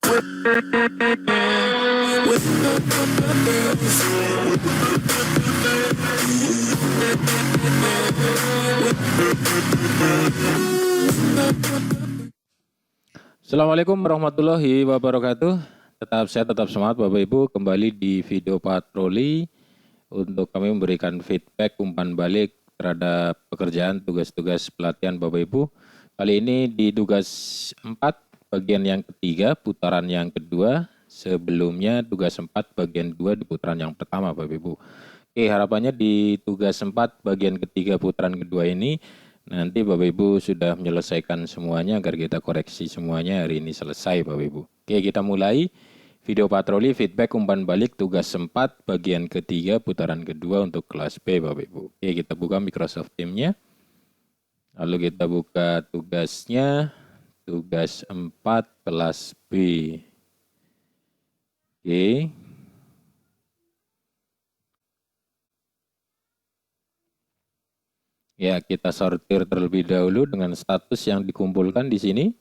Assalamualaikum warahmatullahi wabarakatuh. Tetap sehat, tetap semangat Bapak Ibu. Kembali di video patroli untuk kami memberikan feedback umpan balik terhadap pekerjaan tugas-tugas pelatihan Bapak Ibu. Kali ini di tugas 4 bagian yang ketiga putaran yang kedua. Sebelumnya tugas 4 bagian 2 di putaran yang pertama Bapak Ibu. Oke, harapannya di tugas 4 bagian ketiga putaran kedua ini nanti Bapak Ibu sudah menyelesaikan semuanya agar kita koreksi semuanya hari ini selesai Bapak Ibu. Oke, kita mulai video patroli feedback umpan balik tugas 4 bagian ketiga putaran kedua untuk kelas B Bapak Ibu. Oke, kita buka Microsoft Teams-nya. Lalu kita buka tugasnya, tugas 4 kelas B. Oke. Ya, kita sortir terlebih dahulu dengan status yang dikumpulkan di sini.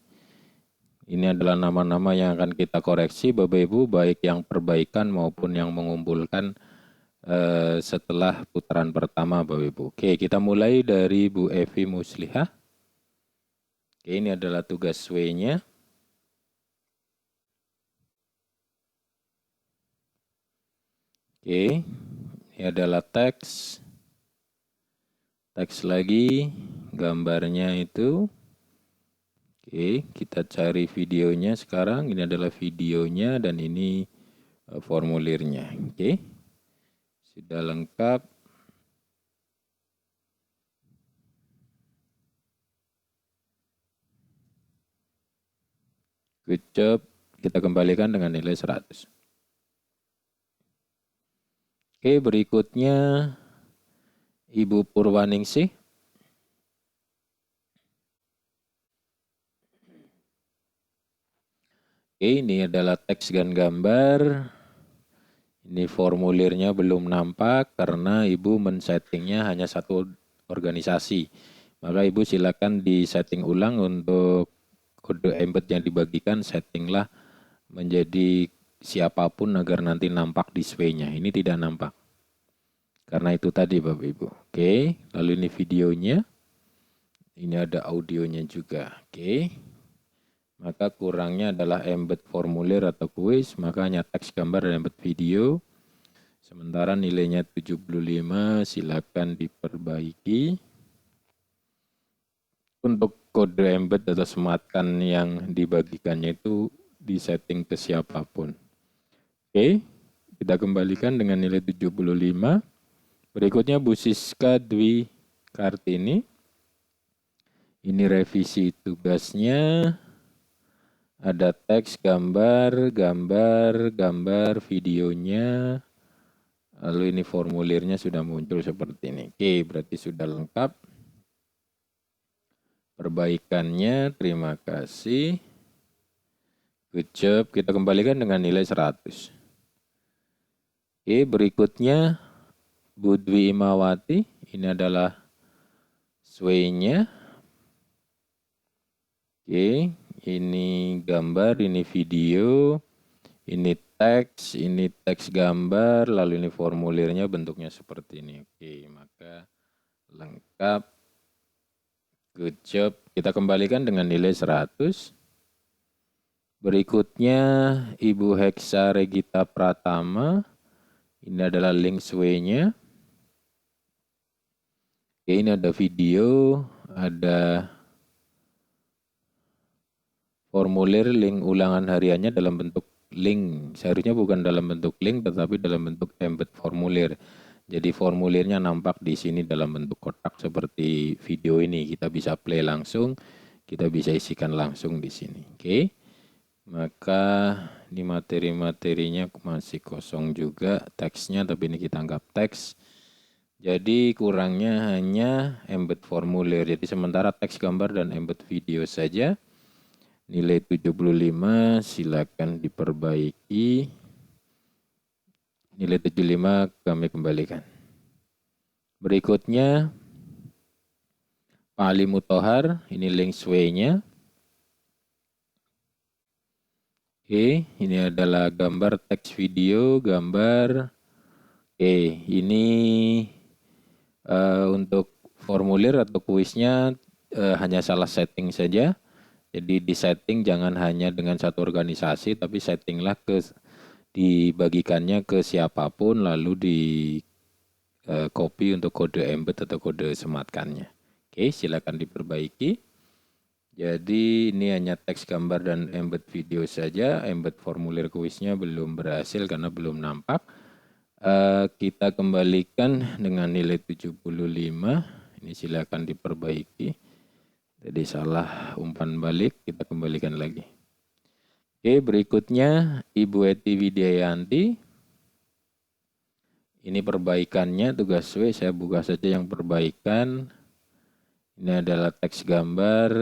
Ini adalah nama-nama yang akan kita koreksi Bapak Ibu, baik yang perbaikan maupun yang mengumpulkan setelah putaran pertama Bapak Ibu. Oke, kita mulai dari Bu Evi Muslihah. Oke, ini adalah tugas W-nya. Oke, ini adalah teks. Teks lagi, gambarnya itu. Oke, kita cari videonya sekarang. Ini adalah videonya dan ini formulirnya. Oke, sudah lengkap. Good job. Kita kembalikan dengan nilai 100. Oke, berikutnya Ibu Purwaningsih. Oke, ini adalah teks dan gambar. Ini formulirnya belum nampak karena Ibu men-settingnya hanya satu organisasi. Maka Ibu silakan di-setting ulang untuk kode embed yang dibagikan, settinglah menjadi siapapun agar nanti nampak display-nya. Ini tidak nampak. Karena itu tadi Bapak Ibu. Oke, lalu ini videonya. Ini ada audionya juga. Oke. Maka kurangnya adalah embed formulir atau kuis, maka hanya teks, gambar, dan embed video. Sementara nilainya 75, silakan diperbaiki. Untuk kode embed atau sematkan yang dibagikannya itu disetting ke siapapun. Oke, kita kembalikan dengan nilai 75. Berikutnya Bu Siska Dwi Kartini. Ini revisi tugasnya. Ada teks, gambar, videonya. Lalu ini formulirnya sudah muncul seperti ini. Oke, berarti sudah lengkap. Perbaikannya, terima kasih. Good job, kita kembalikan dengan nilai 100. Oke, berikutnya Bu Dwi Imawati, ini adalah sway-nya. Oke, ini gambar, ini video, ini teks gambar, lalu ini formulirnya bentuknya seperti ini. Oke, maka lengkap. Good job, kita kembalikan dengan nilai 100. Berikutnya Ibu Heksa Regita Pratama, ini adalah link sway-nya. Oke, ini ada video, ada formulir link ulangan hariannya dalam bentuk link. Seharusnya bukan dalam bentuk link, tetapi dalam bentuk embed formulir. Jadi formulirnya nampak di sini dalam bentuk kotak seperti video ini. Kita bisa play langsung, kita bisa isikan langsung di sini. Oke, maka ini materi-materinya masih kosong juga teksnya, tapi ini kita anggap teks. Jadi kurangnya hanya embed formulir. Jadi sementara teks, gambar, dan embed video saja. Nilai 75 silakan diperbaiki. Nilai 75 kami kembalikan. Berikutnya Pak Ali Mutohar, ini link sway-nya. Oke, ini adalah gambar, teks, video, gambar. Oke, ini untuk formulir atau kuisnya hanya salah setting saja. Jadi di setting jangan hanya dengan satu organisasi, tapi settinglah dibagikannya ke siapapun, lalu di copy untuk kode embed atau kode sematkannya. Oke, silakan diperbaiki. Jadi ini hanya teks, gambar, dan embed video saja. Embed formulir kuisnya belum berhasil karena belum nampak. Kita kembalikan dengan nilai 75. Ini silakan diperbaiki. Jadi salah umpan balik, kita kembalikan lagi. Oke, berikutnya Ibu Eti Widyayanti. Ini perbaikannya, tugas W, saya buka saja yang perbaikan. Ini adalah teks, gambar.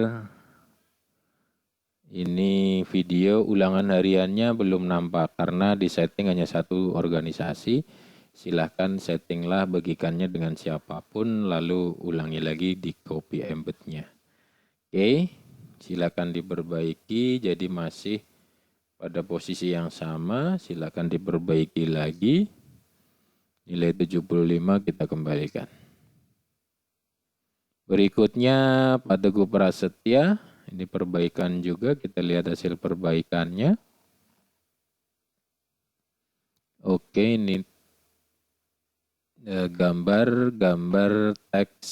Ini video, ulangan hariannya belum nampak karena di setting hanya satu organisasi. Silahkan settinglah bagikannya dengan siapapun, lalu ulangi lagi di copy embednya. Oke, silakan diperbaiki. Jadi masih pada posisi yang sama, silakan diperbaiki lagi. Nilai 75 kita kembalikan. Berikutnya Pak Teguh Prasetya, ini perbaikan juga, kita lihat hasil perbaikannya. Oke, ini gambar, teks.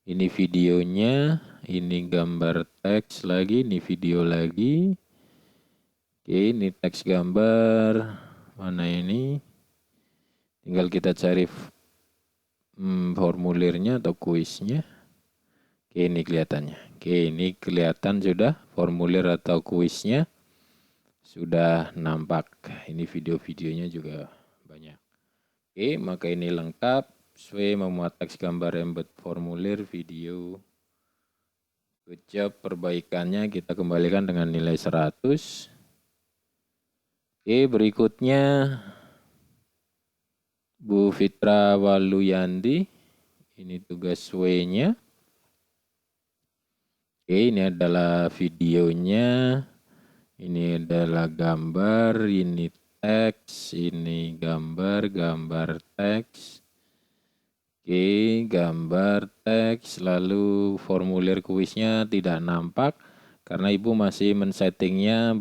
Ini videonya, ini gambar, teks lagi, ini video lagi. Oke, ini teks, gambar. Mana ini? Tinggal kita cari formulirnya atau kuisnya. Oke, ini kelihatannya. Oke, ini kelihatan sudah formulir atau kuisnya sudah nampak. Ini video-videonya juga banyak. Oke, maka ini lengkap. Sesuai memuat teks, gambar, embed formulir, video. Good job, perbaikannya kita kembalikan dengan nilai 100. Oke, berikutnya Bu Fitra Waluyanti. Ini tugas W-nya. Oke, ini adalah videonya. Ini adalah gambar, ini teks, ini gambar, teks. Oke, gambar, teks, lalu formulir kuisnya tidak nampak karena Ibu masih men-settingnya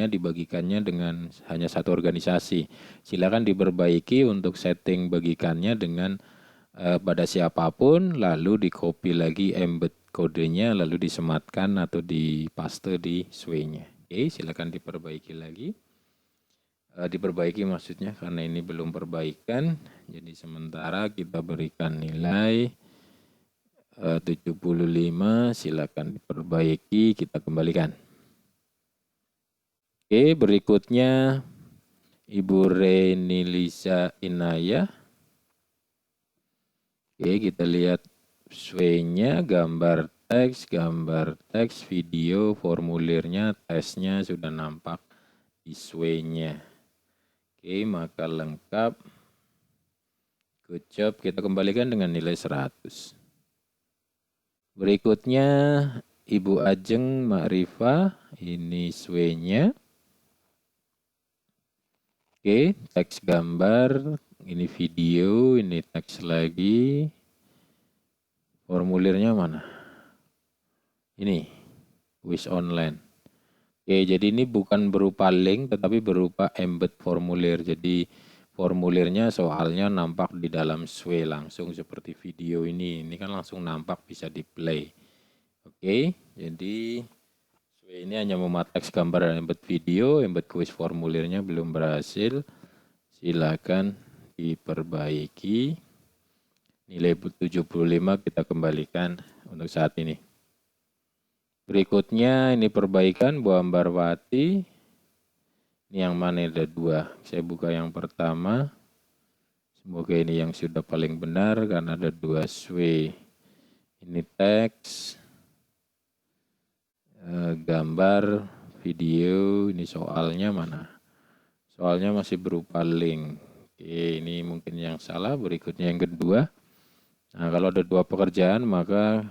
dibagikannya dengan hanya satu organisasi. Silakan diperbaiki untuk setting bagikannya dengan pada siapapun, lalu di copy lagi embed kodenya, lalu disematkan atau dipaste di sway-nya. Oke, silakan diperbaiki lagi. Diperbaiki maksudnya karena ini belum perbaikan. Jadi sementara kita berikan nilai 75, silakan diperbaiki, kita kembalikan. Oke, berikutnya Ibu Renilisa Inaya. Oke, kita lihat sway-nya, gambar, teks, video, formulirnya, tesnya sudah nampak di sway-nya. Oke, maka lengkap. Good job, kita kembalikan dengan nilai 100. Berikutnya Ibu Ajeng Ma'rifah, ini sway-nya. Oke, teks, gambar, ini video, ini teks lagi. Formulirnya mana? Ini, kuis online. Oke, jadi ini bukan berupa link, tetapi berupa embed formulir. Jadi formulirnya, soalnya nampak di dalam sway langsung seperti video ini. Ini kan langsung nampak, bisa di play. Oke, jadi sway ini hanya memuat teks, gambar, dan embed video. Embed kuis formulirnya belum berhasil. Silakan diperbaiki. Nilai 75 kita kembalikan untuk saat ini. Berikutnya ini perbaikan Bu Ambarwati. Ini yang mana ada dua. Saya buka yang pertama. Semoga ini yang sudah paling benar karena ada dua sway. Ini teks, gambar, video. Ini soalnya mana? Soalnya masih berupa link. Oke, ini mungkin yang salah. Berikutnya yang kedua. Nah, kalau ada dua pekerjaan maka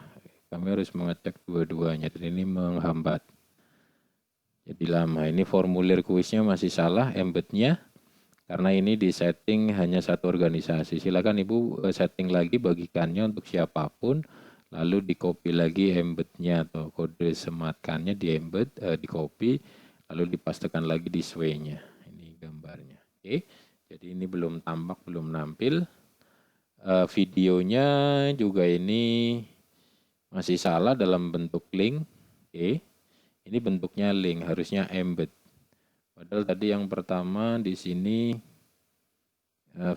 kami harus mengecek dua-duanya dan ini menghambat. Jadi lama. Ini formulir kuisnya masih salah, embednya. Karena ini di setting hanya satu organisasi. Silakan Ibu setting lagi bagikannya untuk siapapun. Lalu di copy lagi embednya atau kode sematkannya di embed, di copy. Lalu dipastekan lagi di sway-nya. Ini gambarnya. Oke. Jadi ini belum tampak, belum nampil. Videonya juga ini masih salah dalam bentuk link. Oke. Ini bentuknya link, harusnya embed. Padahal tadi yang pertama di sini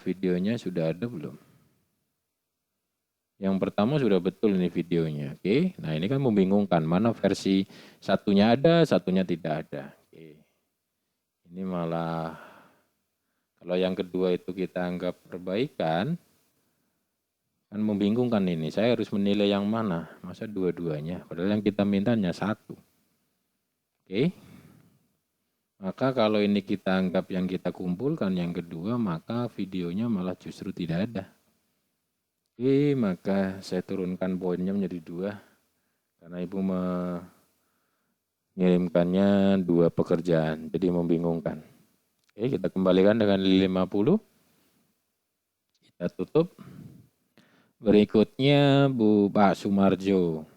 videonya sudah ada belum? Yang pertama sudah betul ini videonya. Oke. Nah, ini kan membingungkan, mana versi satunya ada, satunya tidak ada. Oke. Ini malah kalau yang kedua itu kita anggap perbaikan, kan membingungkan ini. Saya harus menilai yang mana? Masa dua-duanya? Padahal yang kita minta hanya satu. Oke. Maka kalau ini kita anggap yang kita kumpulkan yang kedua, maka videonya malah justru tidak ada. Oke, maka saya turunkan poinnya menjadi 2. Karena Ibu mengirimkannya 2 pekerjaan, jadi membingungkan. Oke, kita kembalikan dengan 50. Kita tutup. Berikutnya Pak Sumarjo.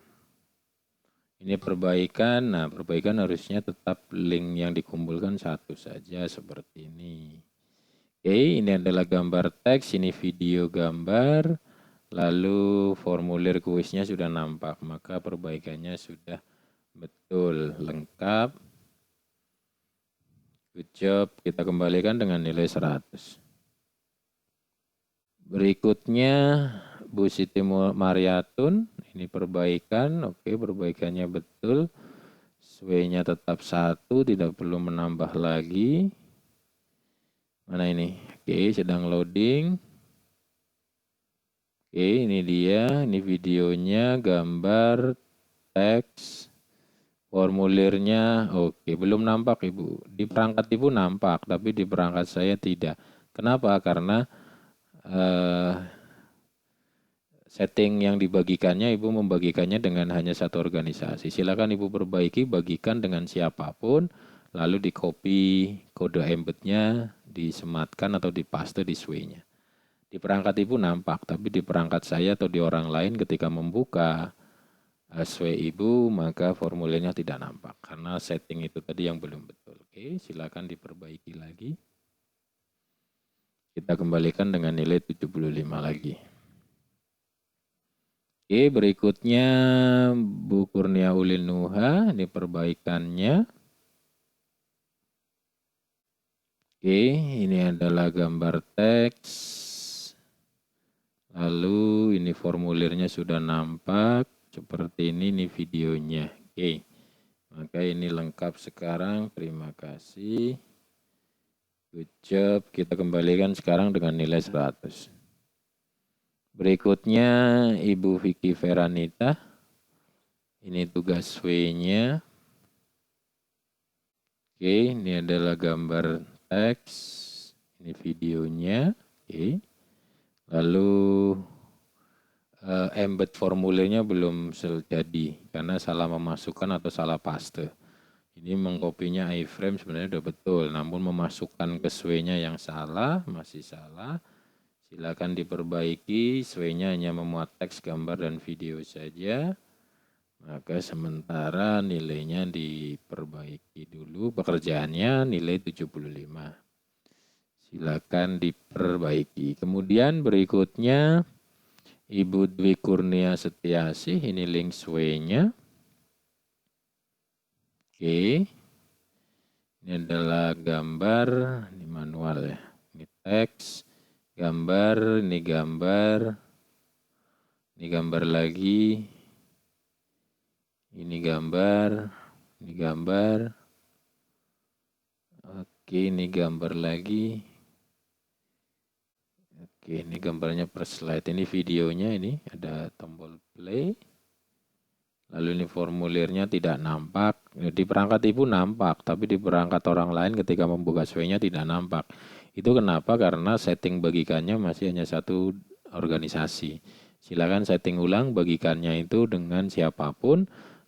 Ini perbaikan. Nah, perbaikan harusnya tetap link yang dikumpulkan satu saja seperti ini. Oke, ini adalah gambar teks, ini video gambar, lalu formulir kuisnya sudah nampak, maka perbaikannya sudah betul, lengkap. Good job, kita kembalikan dengan nilai 100. Berikutnya Bu Siti Mariatun, ini perbaikan, oke perbaikannya betul. Sway-nya tetap 1, tidak perlu menambah lagi. Mana ini? Oke, sedang loading. Oke, ini dia, ini videonya, gambar, teks, formulirnya. Oke, belum nampak Ibu. Di perangkat Ibu nampak, tapi di perangkat saya tidak. Kenapa? Karena setting yang dibagikannya, Ibu membagikannya dengan hanya satu organisasi. Silakan Ibu perbaiki, bagikan dengan siapapun, lalu di copy kode embednya, disematkan atau dipaste di sway-nya. Di perangkat Ibu nampak, tapi di perangkat saya atau di orang lain ketika membuka sway Ibu, maka formulirnya tidak nampak. Karena setting itu tadi yang belum betul. Oke, silakan diperbaiki lagi. Kita kembalikan dengan nilai 75 lagi. Oke, berikutnya Bu Kurnia Ulin Nuha, ini perbaikannya. Oke, ini adalah gambar teks. Lalu ini formulirnya sudah nampak, seperti ini videonya. Oke, maka ini lengkap sekarang, terima kasih. Good job, kita kembalikan sekarang dengan nilai 100. Berikutnya Ibu Vicky Veranita. Ini tugas W-nya. Oke, ini adalah gambar teks. Ini videonya. Oke. Lalu embed formulirnya belum jadi karena salah memasukkan atau salah paste. Ini mengkopinya iframe sebenarnya sudah betul, namun memasukkan ke sway-nya yang salah, masih salah. Silakan diperbaiki, sway-nya hanya memuat teks, gambar, dan video saja. Maka sementara nilainya diperbaiki dulu, pekerjaannya nilai 75. Silakan diperbaiki. Kemudian berikutnya Ibu Dwi Kurnia Setiasih, ini link sway-nya. Oke. Ini adalah gambar, ini manual ya. Ini teks. Gambar, ini gambar lagi, ini gambar, oke ini gambar lagi, oke ini gambarnya per slide, ini videonya, ini ada tombol play, lalu ini formulirnya tidak nampak, di perangkat Ibu nampak, tapi di perangkat orang lain ketika membuka sway-nya tidak nampak. Itu kenapa? Karena setting bagikannya masih hanya satu organisasi. Silakan setting ulang bagikannya itu dengan siapapun.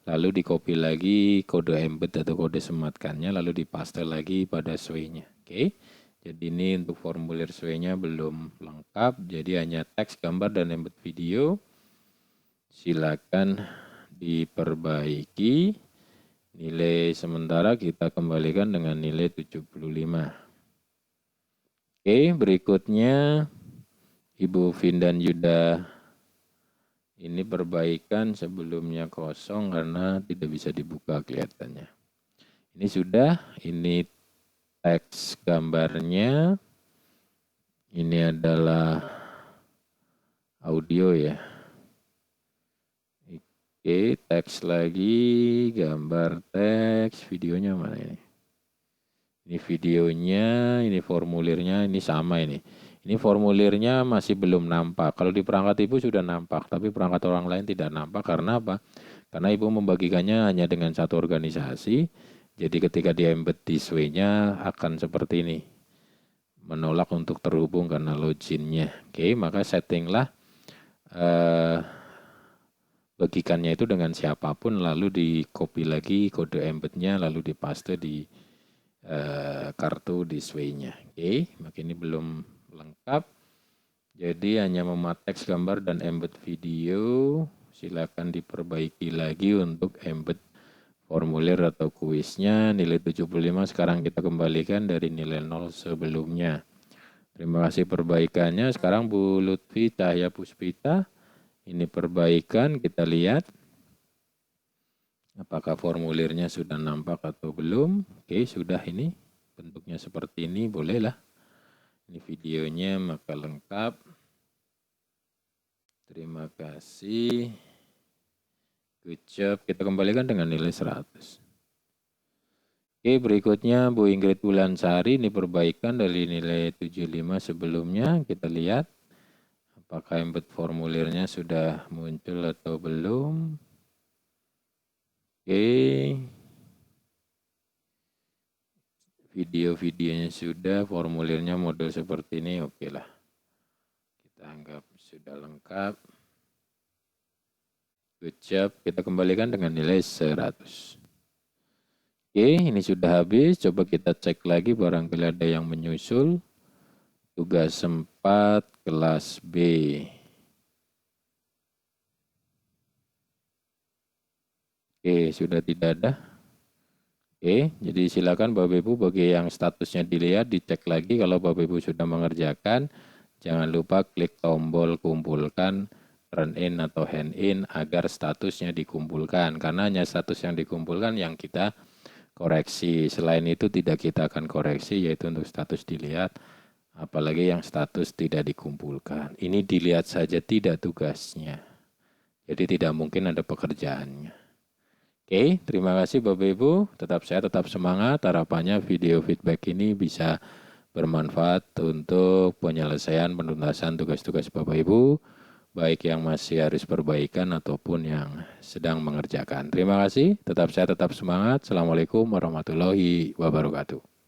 lalu di copy lagi kode embed atau kode sematkannya, lalu dipaste lagi pada sway-nya. Oke. Jadi ini untuk formulir sway-nya belum lengkap, jadi hanya teks, gambar, dan embed video. Silakan diperbaiki. Nilai sementara kita kembalikan dengan nilai 75. Oke, berikutnya Ibu Vin dan Yuda ini perbaikan sebelumnya kosong karena tidak bisa dibuka kelihatannya. Ini sudah, ini teks gambarnya, ini adalah audio ya. Oke, teks lagi, gambar, teks, videonya mana ini? Ini videonya, ini formulirnya, ini sama ini. Ini formulirnya masih belum nampak. Kalau di perangkat Ibu sudah nampak, tapi perangkat orang lain tidak nampak. Karena apa? Karena Ibu membagikannya hanya dengan satu organisasi. Jadi ketika di embed di sway-nya akan seperti ini. Menolak untuk terhubung karena loginnya. Oke, maka settinglah bagikannya itu dengan siapapun, lalu di copy lagi kode embednya, lalu dipaste di kartu di sway-nya. Oke, maka ini belum lengkap. Jadi hanya memuat teks, gambar, dan embed video. Silakan diperbaiki lagi untuk embed formulir atau kuisnya. Nilai 75 sekarang kita kembalikan dari nilai 0 sebelumnya. Terima kasih perbaikannya. Sekarang Bu Lutfi Cahya Puspita. Ini perbaikan, kita lihat apakah formulirnya sudah nampak atau belum. Oke, sudah, ini bentuknya seperti ini, bolehlah. Ini videonya, maka lengkap. Terima kasih. Good job. Kita kembalikan dengan nilai 100. Oke, berikutnya Bu Ingrid Wulansari, ini perbaikan dari nilai 75 sebelumnya. Kita lihat apakah embed formulirnya sudah muncul atau belum. Oke. Video-videonya sudah, formulirnya model seperti ini, oke lah. Kita anggap sudah lengkap. Good job, kita kembalikan dengan nilai 100. Oke, ini sudah habis. Coba kita cek lagi barangkali ada yang menyusul. Tugas 4 kelas B. Oke, sudah tidak ada. Oke, jadi silakan Bapak Ibu bagi yang statusnya dilihat, dicek lagi. Kalau Bapak Ibu sudah mengerjakan, jangan lupa klik tombol kumpulkan, turn in atau hand in agar statusnya dikumpulkan. Karena hanya status yang dikumpulkan yang kita koreksi. Selain itu tidak kita akan koreksi, yaitu untuk status dilihat, apalagi yang status tidak dikumpulkan. Ini dilihat saja tidak tugasnya. Jadi tidak mungkin ada pekerjaannya. Oke, terima kasih Bapak Ibu. Tetap sehat, tetap semangat. Harapannya video feedback ini bisa bermanfaat untuk penyelesaian penuntasan tugas-tugas Bapak Ibu, baik yang masih harus perbaikan ataupun yang sedang mengerjakan. Terima kasih, tetap sehat, tetap semangat. Assalamualaikum warahmatullahi wabarakatuh.